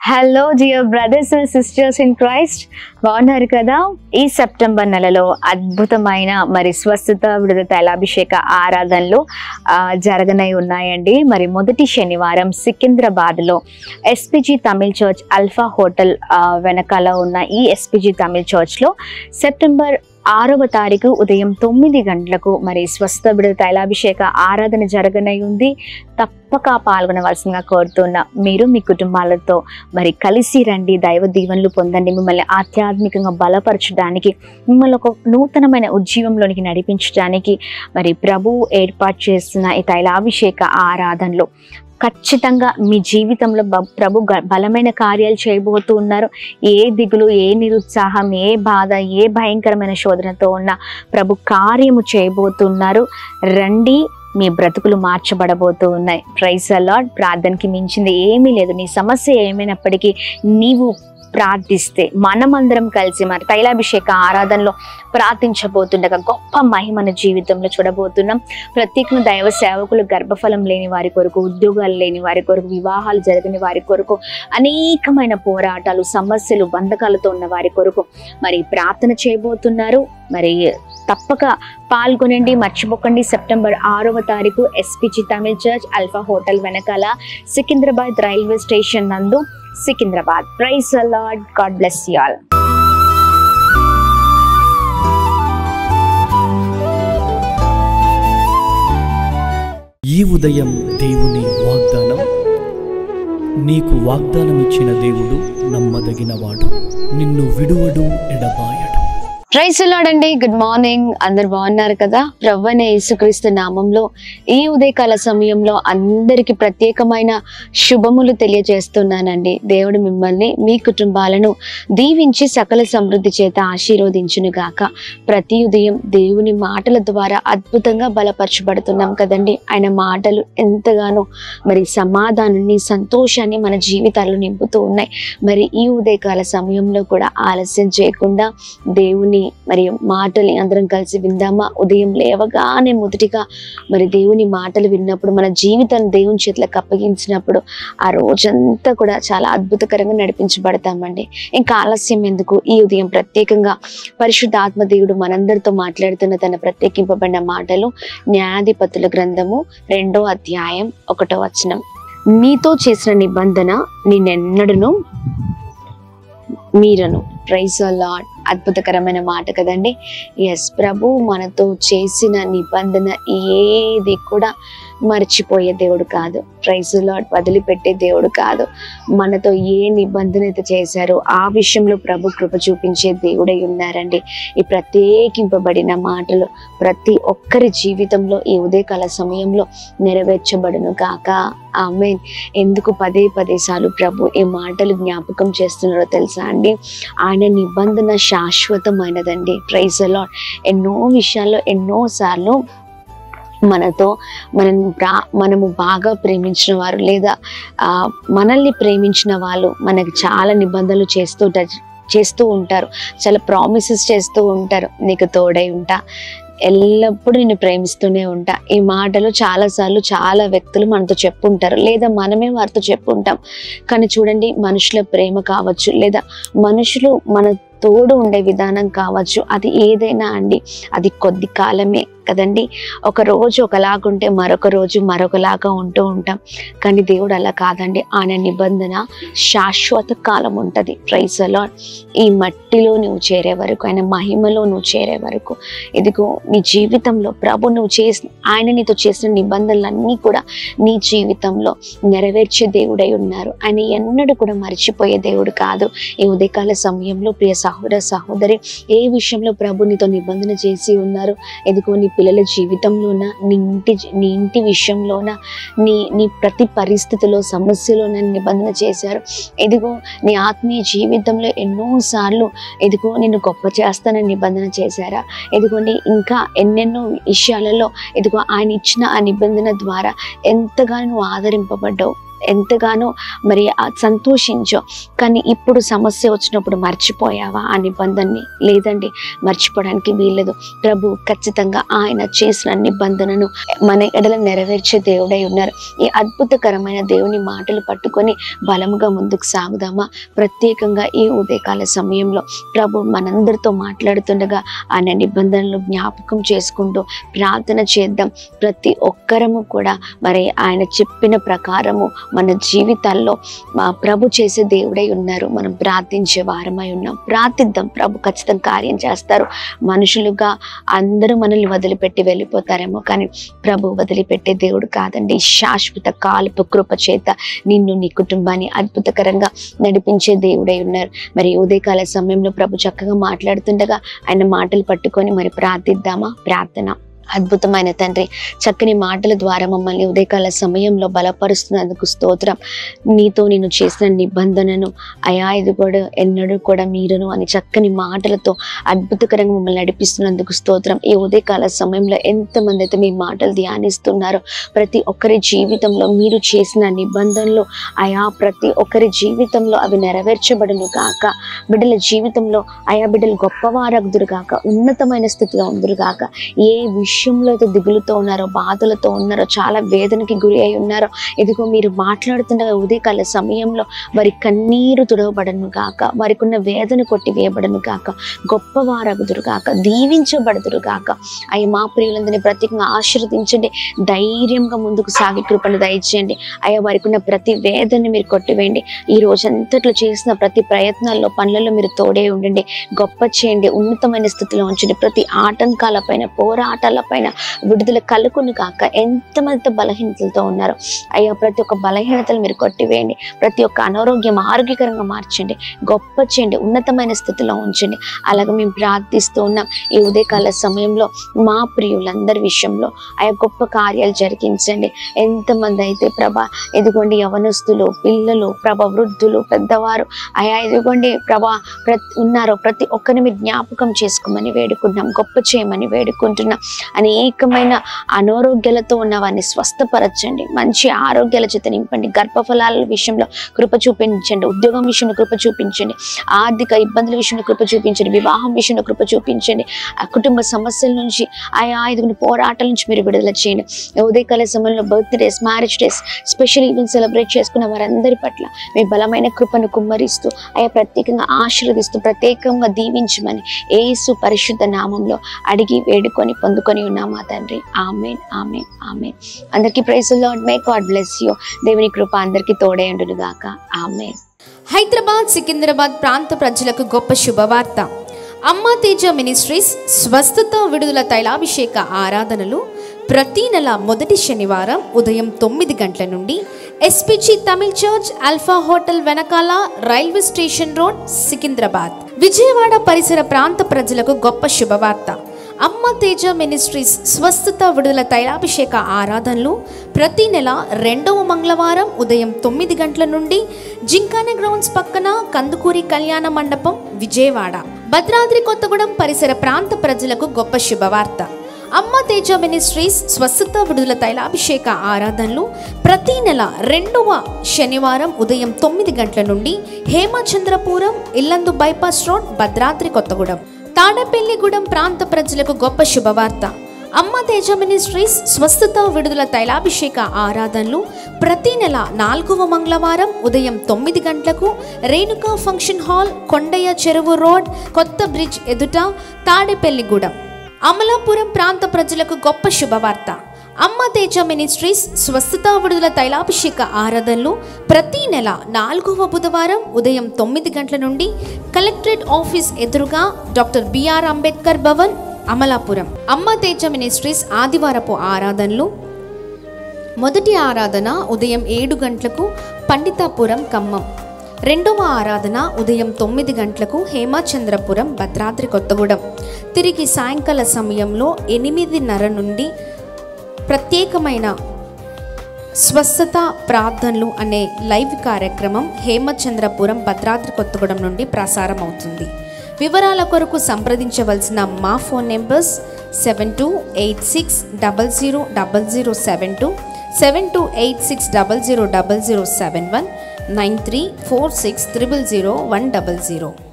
Hello dear brothers and sisters in Christ, బాగున్నారు కదా? ఈ సెప్టెంబర్ నెలలో అద్భుతమైన మరి స్వస్థత విడుదల తైలాభిషేక ఆరాధనలు జరగనై ఉన్నాయండి. మరి మొదటి శనివారం సికింద్రాబాద్లో SPG Tamil church alpha hotel వెనకాల ఉన్న ఈ ఎస్పీజీ తమిళ్ చర్చ్లో సెప్టెంబర్ 6వ తారీఖు ఉదయం 9 గంటలకు మరి స్వస్థ విడుదల తైలాభిషేక ఆరాధన జరగనై ఉంది. తప్పక పాల్గొనవలసిందిగా కోరుతున్నా. మీరు మీ కుటుంబాలతో మరి కలిసి రండి, దైవ దీవెనలు పొందండి. మిమ్మల్ని ఆధ్యాత్మికంగా బలపరచడానికి, మిమ్మల్ని ఒక నూతనమైన ఉజ్జీవంలోనికి నడిపించడానికి మరి ప్రభువు ఏర్పాటు చేస్తున్న ఈ తైలాభిషేక ఆరాధనలో ఖచ్చితంగా మీ జీవితంలో ప్రభు బలమైన కార్యాలు చేయబోతూ ఉన్నారు. ఏ దిగులు, ఏ నిరుత్సాహం, ఏ బాధ, ఏ భయంకరమైన శోధనతో ఉన్న ప్రభు కార్యము చేయబోతున్నారు. రండి, మీ బ్రతుకులు మార్చబడబోతూ ఉన్నాయి. Praise the lord. ప్రార్థనకి మించింది ఏమీ లేదు. నీ సమస్య ఏమైనప్పటికీ నీవు ప్రార్థిస్తే, మనమందరం కలిసి మరి తైలాభిషేక ఆరాధనలో ప్రార్థించబోతుండగా గొప్ప మహిమన జీవితంలో చూడబోతున్నాం. ప్రత్యేకంగా దైవ సేవకులు గర్భఫలం లేని వారి కొరకు, ఉద్యోగాలు లేని వారి కొరకు, వివాహాలు జరగని వారి కొరకు, అనేకమైన పోరాటాలు, సమస్యలు, బంధకాలతో ఉన్న వారి కొరకు మరి ప్రార్థన చేయబోతున్నారు. మరి తప్పక పాల్గొనండి, మర్చిపోకండి. సెప్టెంబర్ 6వ తారీఖు SPG Tamil church alpha hotel వెనకాల సికింద్రాబాద్ రైల్వే స్టేషన్ నందు, Secunderabad. Praise the lord. God bless you all. ఈ ఉదయం దేవుని వాగ్దానం. నీకు వాగ్దానం ఇచ్చిన దేవుడు నమ్మదగినవాడు, నిన్ను విడువడు, ఎడబాయడు. ప్రైజ్ ది లార్డ్ అండి. Good morning. అందరు బాగున్నారు కదా? ప్రభువైన యేసుక్రీస్తు నామంలో ఈ ఉదయకాల సమయంలో అందరికి ప్రత్యేకమైన శుభములు తెలియజేస్తున్నానండి. దేవుడు మిమ్మల్ని, మీ కుటుంబాలను దీవించి సకల సమృద్ధి చేత ఆశీర్వదించును గాక. ప్రతి ఉదయం దేవుని మాటల ద్వారా అద్భుతంగా బలపరచబడుతున్నాం కదండి. ఆయన మాటలు ఎంతగానో మరి సమాధానాన్ని, సంతోషాన్ని మన జీవితాల్లో నింపుతూ ఉన్నాయి. మరి ఈ ఉదయకాల సమయంలో కూడా ఆలస్యం చేయకుండా దేవుని మరి మాటల్ని అందరం కలిసి విందామా? ఉదయం లేవగానే మొదటిగా మరి దేవుని మాటలు విన్నప్పుడు, మన జీవితాన్ని దేవుని చేతులకు అప్పగించినప్పుడు ఆ రోజంతా కూడా చాలా అద్భుతకరంగా నడిపించబడతామండి. ఇంకా ఆలస్యం ఎందుకు? ఈ ఉదయం ప్రత్యేకంగా పరిశుద్ధాత్మ దేవుడు మనందరితో మాట్లాడుతున్న తన ప్రత్యేకింపబడిన మాటలు న్యాయాధిపతుల గ్రంథము 2వ అధ్యాయం 1వ వచనం. నీతో చేసిన నిబంధన నేనెన్నడను మీరను. Praise the Lord. అద్భుతకరమైన మాట కదండి. ఎస్, ప్రభు మనతో చేసిన నిబంధన ఏది కూడా మర్చిపోయే దేవుడు కాదు. Praise the lord. వదిలిపెట్టే దేవుడు కాదు. మనతో ఏ నిబంధన అయితే చేశారో ఆ విషయంలో ప్రభు కృప చూపించే దేవుడై ఉన్నారండి. ఈ ప్రత్యేకింపబడిన మాటలు ప్రతి ఒక్కరి జీవితంలో ఈ ఉదయకాల సమయంలో నెరవేర్చబడును కాక. ఆమేన్. ఎందుకు పదే సార్లు ప్రభు ఈ మాటలు జ్ఞాపకం చేస్తున్నారో తెలుసా అండి? ఆయన నిబంధన శాశ్వతమైనదండి. Praise the lord. ఎన్నో విషయాల్లో ఎన్నోసార్లు మనము బాగా ప్రేమించిన వారు లేదా మనల్ని ప్రేమించిన వాళ్ళు మనకి చాలా నిబంధనలు చేస్తూ ఉంటారు. చాలా ప్రామిసెస్ చేస్తూ ఉంటారు. నీకు తోడై ఉంటా, ఎల్లప్పుడూ నేను ప్రేమిస్తూనే ఉంటా. ఈ మాటలు చాలాసార్లు చాలా వ్యక్తులు మనతో చెప్పుంటారు, లేదా మనమే వారితో చెప్పుంటాం. కానీ చూడండి, మనుషుల ప్రేమ కావచ్చు, లేదా మనుషులు మన తోడు ఉండే విధానం కావచ్చు, అది ఏదైనా అండి, అది కొద్ది కాలమే కదండి. ఒక రోజు ఒకలాగుంటే మరొక రోజు మరొకలాగా ఉంటూ ఉంటాం. కానీ దేవుడు అలా కాదండి. ఆయన నిబంధన శాశ్వత కాలం ఉంటుంది. Praise the lord. ఈ మట్టిలో నువ్వు చేరే వరకు, ఆయన మహిమలో నువ్వు చేరే వరకు, ఇదిగో నీ జీవితంలో ప్రభు ఆయన నీతో చేసిన నిబంధనలన్నీ కూడా నీ జీవితంలో నెరవేర్చే దేవుడై ఉన్నారు. ఆయన ఎన్నడూ కూడా మర్చిపోయే దేవుడు కాదు. ఈ ఉదయకాల సమయంలో ప్రియ సహోదరి, ఏ విషయంలో ప్రభు నీతో నిబంధన చేసి ఉన్నారు? ఇదిగో నీ పిల్లల జీవితంలోన, నీ ఇంటి విషయంలోన, నీ ప్రతి పరిస్థితిలో, సమస్యలోన నిబంధన చేశారు. ఇదిగో నీ ఆత్మీయ జీవితంలో ఎన్నోసార్లు ఇదిగో నిన్ను గొప్ప చేస్తానని నిబంధన చేశారా? ఇదిగోండి ఇంకా ఎన్నెన్నో విషయాలలో ఇదిగో ఆయన ఇచ్చిన ఆ నిబంధన ద్వారా ఎంతగానో నువ్వు ఆదరింపబడ్డావు. ఎంతగానో మరి సంతోషించో, కానీ ఇప్పుడు సమస్య వచ్చినప్పుడు మర్చిపోయావా ఆ నిబంధనని? లేదండి, మర్చిపోవడానికి వీల్లేదు. ప్రభు ఖచ్చితంగా ఆయన చేసిన నిబంధనను మన ఎడల నెరవేర్చే దేవుడై ఉన్నారు. ఈ అద్భుతకరమైన దేవుని మాటలు పట్టుకొని బలముగా ముందుకు సాగుదామా? ప్రత్యేకంగా ఈ ఉదయకాల సమయంలో ప్రభు మనందరితో మాట్లాడుతుండగా ఆయన నిబంధనలు జ్ఞాపకం చేసుకుంటూ ప్రార్థన చేద్దాం. ప్రతి ఒక్కరము కూడా మరి ఆయన చెప్పిన ప్రకారము మన జీవితాల్లో మా ప్రభు చేసే దేవుడై ఉన్నారు. మనం ప్రార్థించే వారమై ఉన్నాం. ప్రార్థిద్దాం, ప్రభు ఖచ్చితంగా కార్యం చేస్తారు. మనుషులుగా అందరూ మనల్ని వదిలిపెట్టి వెళ్ళిపోతారేమో, కానీ ప్రభు వదిలిపెట్టే దేవుడు కాదండి. శాశ్వత కాలపు కృప చేత నిన్ను, నీ కుటుంబాన్ని అద్భుతకరంగా నడిపించే దేవుడై ఉన్నారు. మరి ఉదయకాల సమయంలో ప్రభు చక్కగా మాట్లాడుతుండగా ఆయన మాటలు పట్టుకొని మరి ప్రార్థిద్దామా? ప్రార్థన. అద్భుతమైన తండ్రి, చక్కని మాటల ద్వారా మమ్మల్ని ఉదయకాల సమయంలో బలపరుస్తున్నందుకు స్తోత్రం. నీతో నేను చేసిన నిబంధనను అయా ఇది కూడా ఎన్నడూ కూడా మీరును అని చక్కని మాటలతో అద్భుతకరంగా మమ్మల్ని నడిపిస్తున్నందుకు స్తోత్రం. ఈ ఉదయకాల సమయంలో ఎంతమంది అయితే మీ మాటలు ధ్యానిస్తున్నారో ప్రతి ఒక్కరి జీవితంలో మీరు చేసిన నిబంధనలు అయా ప్రతి ఒక్కరి జీవితంలో అవి నెరవేర్చబడును గాక. బిడ్డల జీవితంలో అయా బిడ్డలు గొప్పవారగుదురు గాక, ఉన్నతమైన స్థితిలో ఉందురు గాక. ఏ విషయంలో అయితే దిగులుతో ఉన్నారో, బాధలతో ఉన్నారో, చాలా వేదనకి గురి అయి ఉన్నారో, ఇదిగో మీరు మాట్లాడుతుండగా ఉదయకాల సమయంలో వారి కన్నీరు తుడవబడను గాక, వారికి ఉన్న వేదన కొట్టి వేయబడను గాక, గొప్పవారగుదురు గాక, దీవించబడుదురు గాక. అయ్యా మా ప్రియులందరినీ ప్రత్యేకంగా ఆశీర్వదించండి. ధైర్యంగా ముందుకు సాగి కృపను దయచేయండి. అయ్యా వారికి ఉన్న ప్రతి వేదనని మీరు కొట్టివేయండి. ఈ రోజంతట్లో చేసిన ప్రతి ప్రయత్నాల్లో, పనులలో మీరు తోడే ఉండండి. గొప్ప చేయండి, ఉన్నతమైన స్థితిలో ఉంచండి. ప్రతి ఆటంకాల పైన, పోరాటాల పైన విడుదల కలుగును కాక. ఎంతమంది బలహీనతలతో ఉన్నారో అయ్యా ప్రతి ఒక్క బలహీనతలు మీరు కొట్టివేయండి. ప్రతి ఒక్క అనారోగ్యం ఆరోగ్యకరంగా మార్చండి. గొప్ప చేయండి, ఉన్నతమైన స్థితిలో ఉంచండి. అలాగే మేము ప్రార్థిస్తూ ఉన్నాం ఈ ఉదయకాల సమయంలో మా ప్రియులందరి విషయంలో అయ్యా గొప్ప కార్యాలు జరిగించండి. ఎంతమంది అయితే ప్రభా ఎదుగోండి యవనస్తులు, పిల్లలు, ప్రభా వృద్ధులు, పెద్దవారు అయ్యా ఎదుగోండి ప్రభా ఉన్నారో ప్రతి ఒక్కరిని మీరు జ్ఞాపకం చేసుకోమని వేడుకుంటున్నాం. గొప్ప చేయమని వేడుకుంటున్నాం. అనేకమైన అనారోగ్యాలతో ఉన్న వారిని స్వస్థపరచండి. మంచి ఆరోగ్యాల చేత నింపండి. గర్భఫలాల విషయంలో కృప చూపించండి. ఉద్యోగం విషయంలో కృప చూపించండి. ఆర్థిక ఇబ్బందుల విషయంలో కృప చూపించండి. వివాహం విషయంలో కృప చూపించండి. ఆ కుటుంబ సమస్యల నుంచి ఆయా ఐదుగురి పోరాటాల నుంచి మీరు విడుదల చేయండి. ఉదయకాల సమయంలో birthdays, marriage days, special event celebrate చేసుకున్న వారందరి పట్ల మీ బలమైన కృపను కుమ్మరిస్తూ అయ్యా ప్రత్యేకంగా ఆశీర్వదిస్తూ ప్రత్యేకంగా దీవించమని యేసు పరిశుద్ధ నామంలో అడిగి వేడుకొని పొందుకొని ఉన్నామా తండ్రి. ఆమేన్, ఆమేన్, ఆమేన్. అందరికీ praise the lord. May God bless you. దేవుని కృప అందరికీ తోడే ఉండును గాక. ఆమేన్. హైదరాబాద్, సికింద్రాబాద్ ప్రాంత ప్రజలకు గొప్ప శుభవార్త. అమ్మ తేజ మినిస్ట్రీస్ స్వస్థత విడుదల తైలాభిషేక ఆరాధనలు ప్రతి నెల మొదటి శనివారం ఉదయం 9 గంటల నుండి SPG Tamil church, alpha hotel వెనకాల, railway station road, Secunderabad. Vijayawada పరిసర ప్రాంత ప్రజలకు గొప్ప శుభవార్త. అమ్మ తేజ మినిస్ట్రీస్ స్వస్థత విడుదల తైలాభిషేక ఆరాధనలు ప్రతి నెల 2వ మంగళవారం ఉదయం 9 గంటల నుండి జింకానా గ్రౌండ్స్ పక్కన కందుకూరి కళ్యాణ మండపం, విజయవాడ. భద్రాద్రి కొత్తగూడెం పరిసర ప్రాంత ప్రజలకు గొప్ప శుభవార్త. అమ్మ తేజ మినిస్ట్రీస్ స్వస్థత విడుదల తైలాభిషేక ఆరాధనలు ప్రతి నెల 2వ శనివారం ఉదయం 9 గంటల నుండి హేమచంద్రపురం, ఇల్లందు బైపాస్ రోడ్, భద్రాద్రి కొత్తగూడెం. తాడేపల్లిగూడెం ప్రాంత ప్రజలకు గొప్ప శుభవార్త. అమ్మ తేజ మినిస్ట్రీస్ స్వస్థత విడుదల తైలాభిషేక ఆరాధనలు ప్రతి నెల 4వ మంగళవారం ఉదయం 9 గంటలకు రేణుకా ఫంక్షన్ హాల్, కొండయ్య చెరువు రోడ్, కొత్త బ్రిడ్జ్ ఎదుట, తాడేపల్లిగూడెం. అమలాపురం ప్రాంత ప్రజలకు గొప్ప శుభవార్త. అమ్మ తేజ మినిస్ట్రీస్ స్వస్థత విడుదల తైలాభిషేక ఆరాధనలు ప్రతి నెల 4వ బుధవారం ఉదయం 9 గంటల నుండి కలెక్టరేట్ ఆఫీస్ ఎదురుగా, డాక్టర్ బిఆర్ అంబేద్కర్ భవన్, అమలాపురం. అమ్మ తేజ మినిస్ట్రీస్ ఆదివారపు ఆరాధనలు మొదటి ఆరాధన ఉదయం 7 గంటలకు పండితాపురం, ఖమ్మం. 2వ ఆరాధన ఉదయం 9 గంటలకు హేమచంద్రపురం, భద్రాద్రి కొత్తగూడెం. తిరిగి సాయంకాల సమయంలో 8:30 నుండి ప్రత్యేకమైన స్వస్థత ప్రార్థనలు అనే లైవ్ కార్యక్రమం హేమచంద్రపురం, భద్రాద్రి కొత్తగూడెం నుండి ప్రసారం అవుతుంది. వివరాల కొరకు సంప్రదించవలసిన మా ఫోన్ నెంబర్స్ 7286000072, 7286000071 9346000100.